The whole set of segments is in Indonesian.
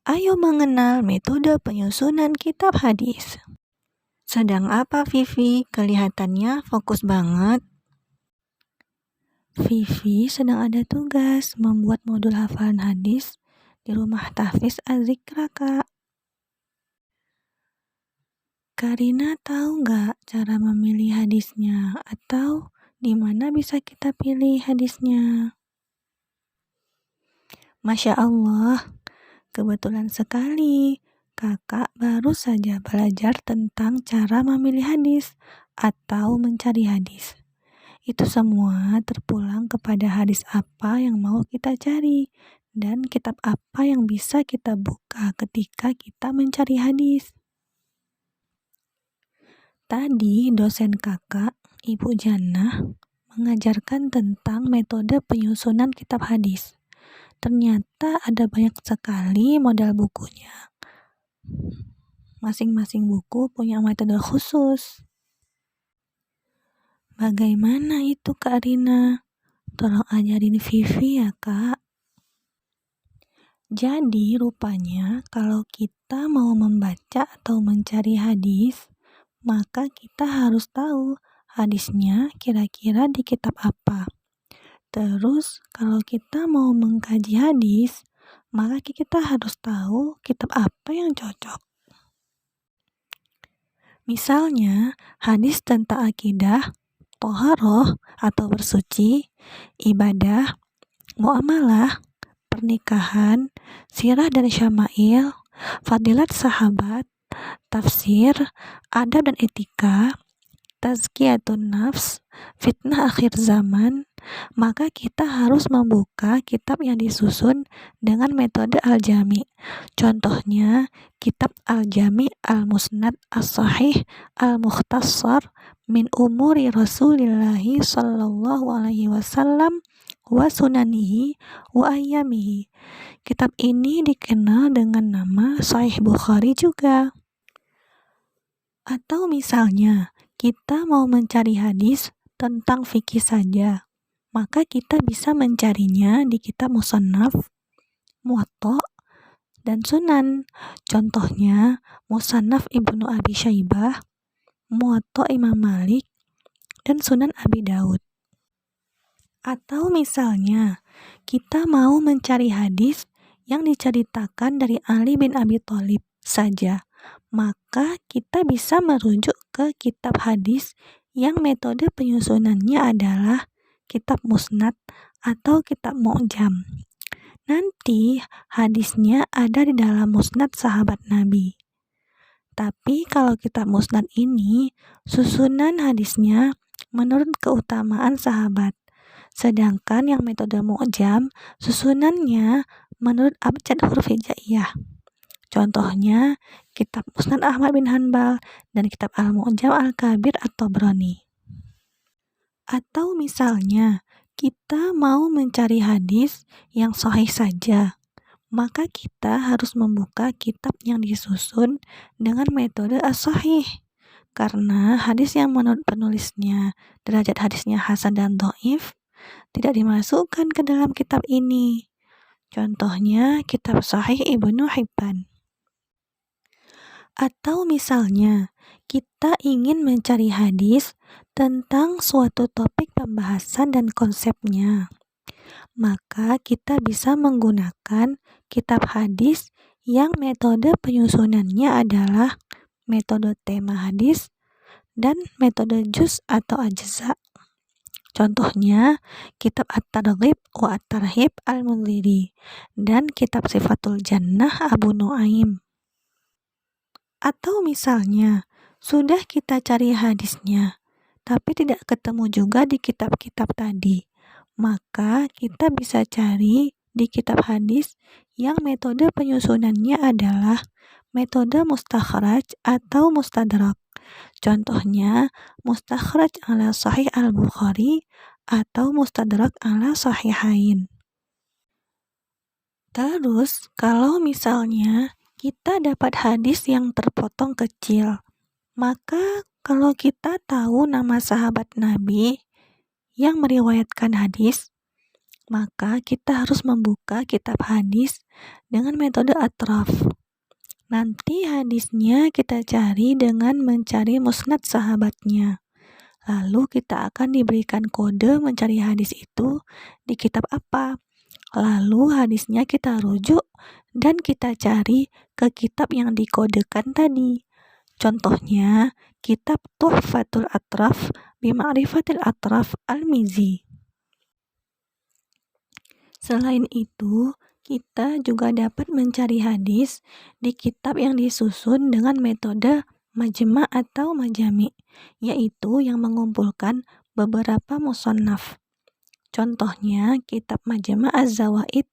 Ayo mengenal metode penyusunan kitab hadis. Sedang apa Vivi? Kelihatannya fokus banget. Vivi sedang ada tugas membuat modul hafalan hadis di rumah tahfiz Az-Zikra, Kak. Karina tahu nggak cara memilih hadisnya? Atau di mana bisa kita pilih hadisnya? Masya Allah, kebetulan sekali. Kakak baru saja belajar tentang cara memilih hadis atau mencari hadis. Itu semua terpulang kepada hadis apa yang mau kita cari dan kitab apa yang bisa kita buka ketika kita mencari hadis. Tadi dosen kakak, Ibu Jannah, mengajarkan tentang metode penyusunan kitab hadis. Ternyata ada banyak sekali model bukunya. Masing-masing buku punya metode khusus. Bagaimana itu Kak Rina? Tolong ajarin Vivi ya Kak. Jadi rupanya kalau kita mau membaca atau mencari hadis, maka kita harus tahu hadisnya kira-kira di kitab apa. Terus kalau kita mau mengkaji hadis, maka kita harus tahu kitab apa yang cocok. Misalnya hadis tentang akidah, toharoh atau bersuci, ibadah, muamalah, pernikahan, sirah dan syama'il, fadilat sahabat, tafsir, adab dan etika, tazkiyatun nafs, fitnah akhir zaman, maka kita harus membuka kitab yang disusun dengan metode al-jami. Contohnya, kitab al-jami al-musnad as-sahih al-mukhtasar min umuri Rasulillahi sallallahu alaihi wasallam wa sunanihi wa ayyamihi. Kitab ini dikenal dengan nama Sahih Bukhari juga. Atau misalnya, kita mau mencari hadis tentang fikih saja, maka kita bisa mencarinya di kitab Musannaf, Muwatta, dan Sunan. Contohnya, Musannaf Ibnu Abi Syaibah, Muwatta Imam Malik, dan Sunan Abi Daud. Atau misalnya, kita mau mencari hadis yang diceritakan dari Ali bin Abi Thalib saja, maka kita bisa merujuk ke kitab hadis yang metode penyusunannya adalah kitab musnad atau kitab mu'jam. Nanti hadisnya ada di dalam musnad sahabat Nabi. Tapi kalau kitab musnad ini, susunan hadisnya menurut keutamaan sahabat. Sedangkan yang metode mu'jam, susunannya menurut abjad huruf hijaiyah. Contohnya, kitab Musnad Ahmad bin Hanbal dan kitab Al-Mu'jam Al-Kabir At-Tabrani. Atau misalnya, kita mau mencari hadis yang sahih saja, maka kita harus membuka kitab yang disusun dengan metode as-sahih. Karena hadis yang menurut penulisnya derajat hadisnya hasan dan dhaif tidak dimasukkan ke dalam kitab ini. Contohnya, kitab Sahih Ibnu Hibban. Atau misalnya, kita ingin mencari hadis tentang suatu topik pembahasan dan konsepnya. Maka kita bisa menggunakan kitab hadis yang metode penyusunannya adalah metode tema hadis dan metode juz atau ajza. Contohnya, kitab At-Targhib wa At-Tarhib Al-Mundhiri dan kitab Sifatul Jannah Abu Nuaim. Atau misalnya, sudah kita cari hadisnya, tapi tidak ketemu juga di kitab-kitab tadi. Maka kita bisa cari di kitab hadis yang metode penyusunannya adalah metode mustakhraj atau mustadrak. Contohnya, mustakhraj ala sahih al-Bukhari atau mustadrak ala sahihain. Terus, kalau misalnya kita dapat hadis yang terpotong kecil, maka kalau kita tahu nama sahabat Nabi yang meriwayatkan hadis, maka kita harus membuka kitab hadis dengan metode atraf. Nanti hadisnya kita cari dengan mencari musnad sahabatnya. Lalu kita akan diberikan kode mencari hadis itu di kitab apa. Lalu hadisnya kita rujuk dan kita cari ke kitab yang dikodekan tadi. Contohnya, kitab Tuhfatul Atraf Bima'rifatil Atraf Al-Mizi. Selain itu, kita juga dapat mencari hadis di kitab yang disusun dengan metode majma' atau majami', yaitu yang mengumpulkan beberapa musannaf. Contohnya, kitab Majma' Az-Zawaid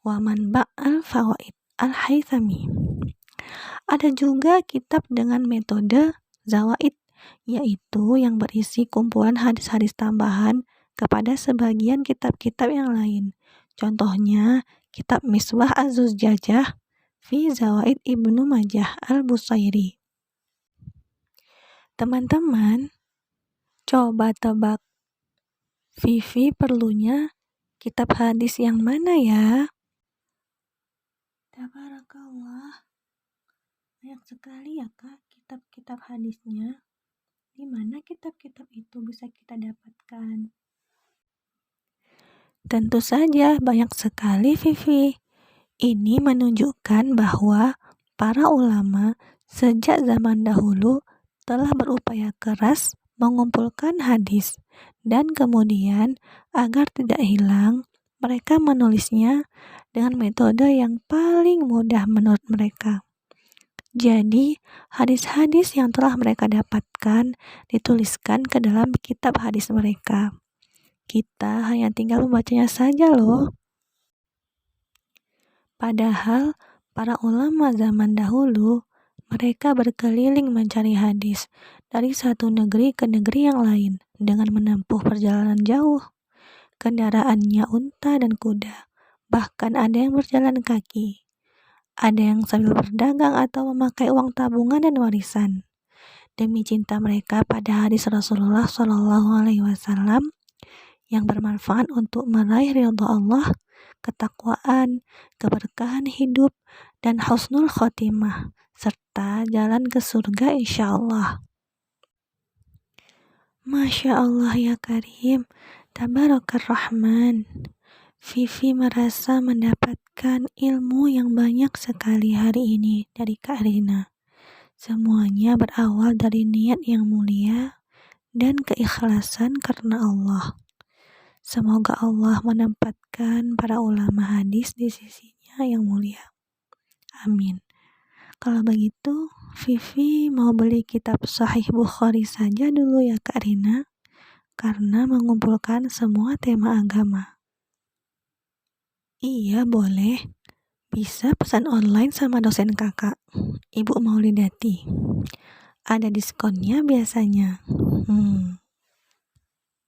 wa Manba' Al-Fawaid Al-Haythami. Ada juga kitab dengan metode zawaid, yaitu yang berisi kumpulan hadis-hadis tambahan kepada sebagian kitab-kitab yang lain. Contohnya, kitab Misbah Az-Zujajah fi Zawaid Ibnu Majah Al-Busairi. Teman-teman, coba tebak, Vivi perlunya kitab hadis yang mana ya? Tabarakallah, banyak sekali ya Kak kitab-kitab hadisnya. Di mana kitab-kitab itu bisa kita dapatkan? Tentu saja banyak sekali, Vivi. Ini menunjukkan bahwa para ulama sejak zaman dahulu telah berupaya keras mengumpulkan hadis, dan kemudian agar tidak hilang, mereka menulisnya dengan metode yang paling mudah menurut mereka. Jadi, hadis-hadis yang telah mereka dapatkan dituliskan ke dalam kitab hadis mereka. Kita hanya tinggal membacanya saja loh. Padahal, para ulama zaman dahulu, mereka berkeliling mencari hadis dari satu negeri ke negeri yang lain dengan menempuh perjalanan jauh. Kendaraannya unta dan kuda, bahkan ada yang berjalan kaki. Ada yang sambil berdagang atau memakai uang tabungan dan warisan. Demi cinta mereka pada hadis Rasulullah SAW yang bermanfaat untuk meraih ridha Allah, ketakwaan, keberkahan hidup, dan husnul khotimah, serta jalan ke surga insya Allah. Masya Allah ya Karim, Tabarakar Rahman. Vivi merasa mendapatkan ilmu yang banyak sekali hari ini dari Kak Rina. Semuanya berawal dari niat yang mulia dan keikhlasan karena Allah. Semoga Allah menempatkan para ulama hadis di sisinya yang mulia. Amin. Kalau begitu, Vivi mau beli kitab Sahih Bukhari saja dulu ya Kak Rina, karena mengumpulkan semua tema agama. Iya, boleh. Bisa pesan online sama dosen kakak, Ibu Maulidati. Ada diskonnya biasanya.